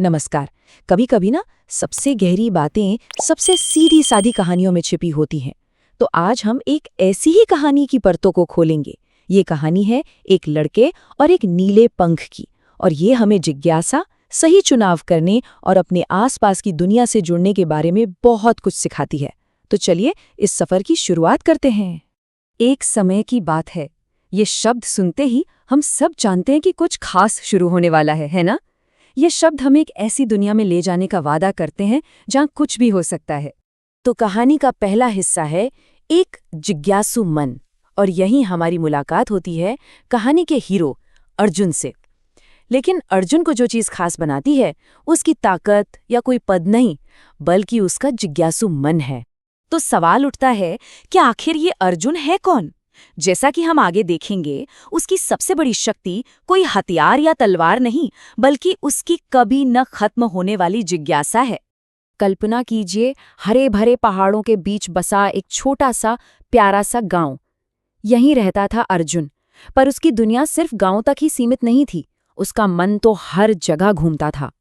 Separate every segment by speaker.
Speaker 1: नमस्कार। कभी कभी ना सबसे गहरी बातें सबसे सीधी सादी कहानियों में छिपी होती हैं। तो आज हम एक ऐसी ही कहानी की परतों को खोलेंगे। ये कहानी है एक लड़के और एक नीले पंख की, और ये हमें जिज्ञासा, सही चुनाव करने और अपने आसपास की दुनिया से जुड़ने के बारे में बहुत कुछ सिखाती है। तो चलिए इस सफर की शुरुआत करते हैं। एक समय की बात है। ये शब्द सुनते ही हम सब जानते हैं कि कुछ खास शुरू होने वाला है ना? ये शब्द हमें एक ऐसी दुनिया में ले जाने का वादा करते हैं जहां कुछ भी हो सकता है। तो कहानी का पहला हिस्सा है एक जिज्ञासु मन, और यहीं हमारी मुलाकात होती है कहानी के हीरो अर्जुन से। लेकिन अर्जुन को जो चीज़ खास बनाती है उसकी ताकत या कोई पद नहीं, बल्कि उसका जिज्ञासु मन है। तो सवाल उठता है कि आखिर ये अर्जुन है कौन? जैसा कि हम आगे देखेंगे, उसकी सबसे बड़ी शक्ति कोई हथियार या तलवार नहीं, बल्कि उसकी कभी न खत्म होने वाली जिज्ञासा है। कल्पना कीजिए, हरे भरे पहाड़ों के बीच बसा एक छोटा सा प्यारा सा गांव। यहीं रहता था अर्जुन। पर उसकी दुनिया सिर्फ गांव तक ही सीमित नहीं थी। उसका मन तो हर जगह घूमता था।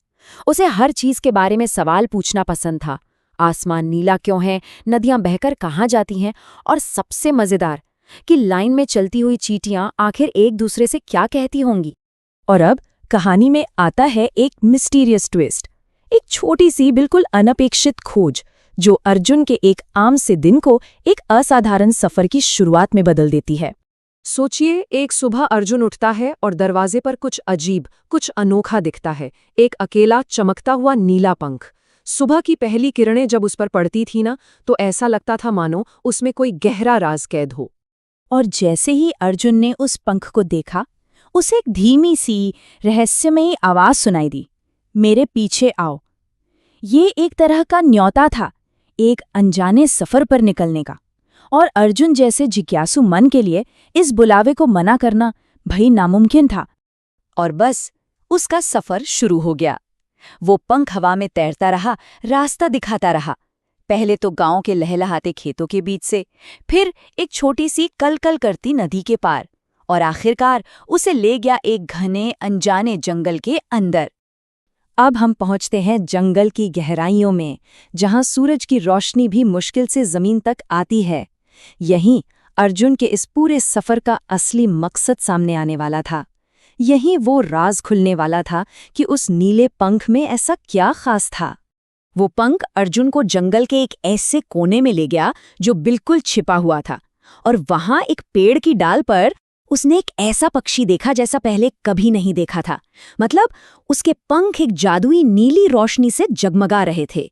Speaker 1: उसे हर चीज के बारे में सवाल पूछना पसंद था। आसमान नीला क्यों है, नदियां बहकर कहाँ जाती हैं, और सबसे मजेदार कि लाइन में चलती हुई चींटियां आखिर एक दूसरे से क्या कहती होंगी। और अब कहानी में आता है एक मिस्टीरियस ट्विस्ट, एक छोटी सी बिल्कुल अनपेक्षित खोज जो अर्जुन के एक आम से दिन को एक असाधारण सफर की शुरुआत में बदल देती है।
Speaker 2: सोचिए, एक सुबह अर्जुन उठता है और दरवाजे पर कुछ अजीब, कुछ अनोखा दिखता है। एक अकेला चमकता हुआ नीला पंख। सुबह की पहली किरणें जब उस पर पड़ती थी ना, तो ऐसा लगता था मानो उसमें कोई गहरा राज कैद हो।
Speaker 1: और जैसे ही अर्जुन ने उस पंख को देखा, उसे एक धीमी सी रहस्यमयी आवाज सुनाई दी, मेरे पीछे आओ। ये एक तरह का न्योता था, एक अनजाने सफर पर निकलने का। और अर्जुन जैसे जिज्ञासु मन के लिए इस बुलावे को मना करना भई नामुमकिन था। और बस उसका सफर शुरू हो गया। वो पंख हवा में तैरता रहा, रास्ता दिखाता रहा। पहले तो गांव के लहलहाते खेतों के बीच से, फिर एक छोटी सी कलकल करती नदी के पार, और आखिरकार उसे ले गया एक घने अनजाने जंगल के अंदर। अब हम पहुंचते हैं जंगल की गहराइयों में, जहां सूरज की रोशनी भी मुश्किल से जमीन तक आती है। यहीं अर्जुन के इस पूरे सफर का असली मकसद सामने आने वाला था। यहीं वो राज खुलने वाला था कि उस नीले पंख में ऐसा क्या खास था। वो पंख अर्जुन को जंगल के एक ऐसे कोने में ले गया जो बिल्कुल छिपा हुआ था, और वहां एक पेड़ की डाल पर उसने एक ऐसा पक्षी देखा जैसा पहले कभी नहीं देखा था। मतलब उसके पंख एक जादुई नीली रोशनी से जगमगा रहे थे।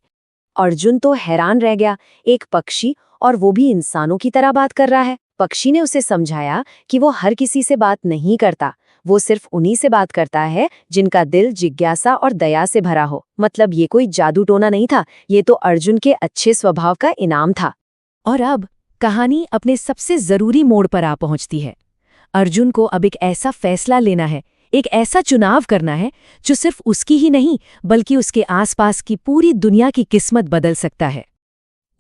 Speaker 1: अर्जुन तो हैरान रह गया, एक पक्षी, और वो भी इंसानों की तरह बात कर रहा है। पक्षी ने उसे समझाया कि वो हर किसी से बात नहीं करता, वो सिर्फ उन्हीं से बात करता है जिनका दिल जिज्ञासा और दया से भरा हो। मतलब ये कोई जादू टोना नहीं था, ये तो अर्जुन के अच्छे स्वभाव का इनाम था। और अब कहानी अपने सबसे जरूरी मोड़ पर आ पहुंचती है। अर्जुन को अब एक ऐसा फैसला लेना है, एक ऐसा चुनाव करना है जो सिर्फ उसकी ही नहीं, बल्कि उसके आसपास की पूरी दुनिया की किस्मत बदल सकता है।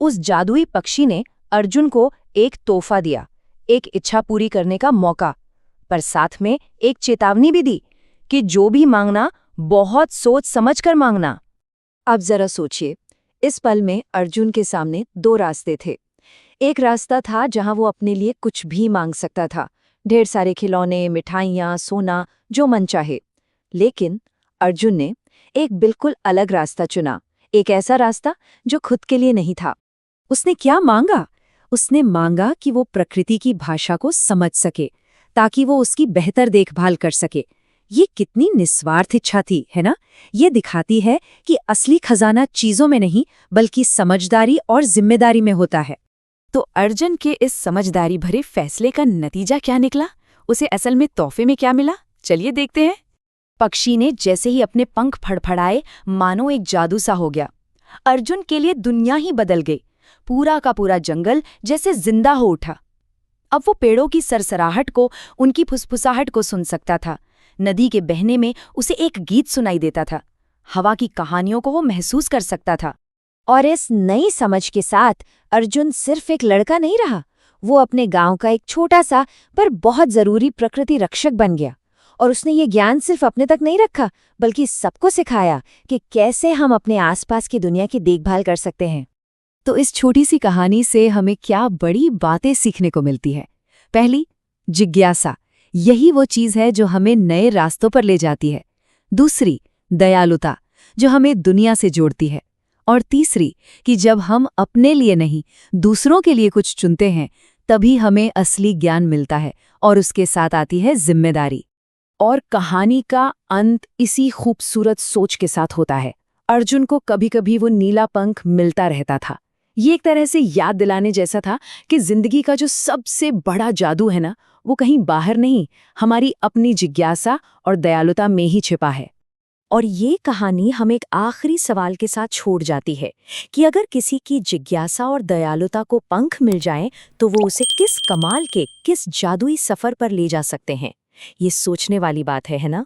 Speaker 1: उस जादुई पक्षी ने अर्जुन को एक तोहफा दिया, एक इच्छा पूरी करने का मौका, पर साथ में एक चेतावनी भी दी कि जो भी मांगना बहुत सोच समझ कर मांगना। अब जरा सोचिए, इस पल में अर्जुन के सामने दो रास्ते थे। एक रास्ता था जहां वो अपने लिए कुछ भी मांग सकता था, ढेर सारे खिलौने, मिठाइयाँ, सोना, जो मन चाहे। लेकिन अर्जुन ने एक बिल्कुल अलग रास्ता चुना, एक ऐसा रास्ता जो खुद के लिए नहीं था। उसने क्या मांगा? उसने मांगा कि वो प्रकृति की भाषा को समझ सके, ताकि वो उसकी बेहतर देखभाल कर सके। ये कितनी निस्वार्थ इच्छा थी, है ना? ये दिखाती है कि असली खजाना चीजों में नहीं, बल्कि समझदारी और जिम्मेदारी में होता है। तो अर्जुन के इस समझदारी भरे फैसले का नतीजा क्या निकला? उसे असल में तोहफे में क्या मिला? चलिए देखते हैं। पक्षी ने जैसे ही अपने पंख फड़फड़ाए, मानो एक जादू सा हो गया। अर्जुन के लिए दुनिया ही बदल गई। पूरा का पूरा जंगल जैसे जिंदा हो उठा। अब वो पेड़ों की सरसराहट को, उनकी फुसफुसाहट को सुन सकता था। नदी के बहने में उसे एक गीत सुनाई देता था। हवा की कहानियों को वो महसूस कर सकता था। और इस नई समझ के साथ अर्जुन सिर्फ एक लड़का नहीं रहा, वो अपने गांव का एक छोटा सा पर बहुत जरूरी प्रकृति रक्षक बन गया।
Speaker 3: और उसने ये ज्ञान सिर्फ अपने तक नहीं रखा, बल्कि सबको सिखाया कि कैसे हम अपने आसपास की दुनिया की देखभाल कर सकते हैं।
Speaker 1: तो इस छोटी सी कहानी से हमें क्या बड़ी बातें सीखने को मिलती है। पहली, जिज्ञासा, यही वो चीज़ है जो हमें नए रास्तों पर ले जाती है। दूसरी, दयालुता, जो हमें दुनिया से जोड़ती है। और तीसरी, कि जब हम अपने लिए नहीं, दूसरों के लिए कुछ चुनते हैं, तभी हमें असली ज्ञान मिलता है और उसके साथ आती है जिम्मेदारी। और कहानी का अंत इसी खूबसूरत सोच के साथ होता है। अर्जुन को कभी-कभी वो नीला पंख मिलता रहता था। ये एक तरह से याद दिलाने जैसा था कि जिंदगी का जो सबसे बड़ा जादू है ना, वो कहीं बाहर नहीं, हमारी अपनी जिज्ञासा और दयालुता में ही छिपा है। और ये कहानी हमें एक आखिरी सवाल के साथ छोड़ जाती है कि अगर किसी की जिज्ञासा और दयालुता को पंख मिल जाएं, तो वो उसे किस कमाल के, किस जादुई सफर पर ले जा सकते हैं। ये सोचने वाली बात है ना?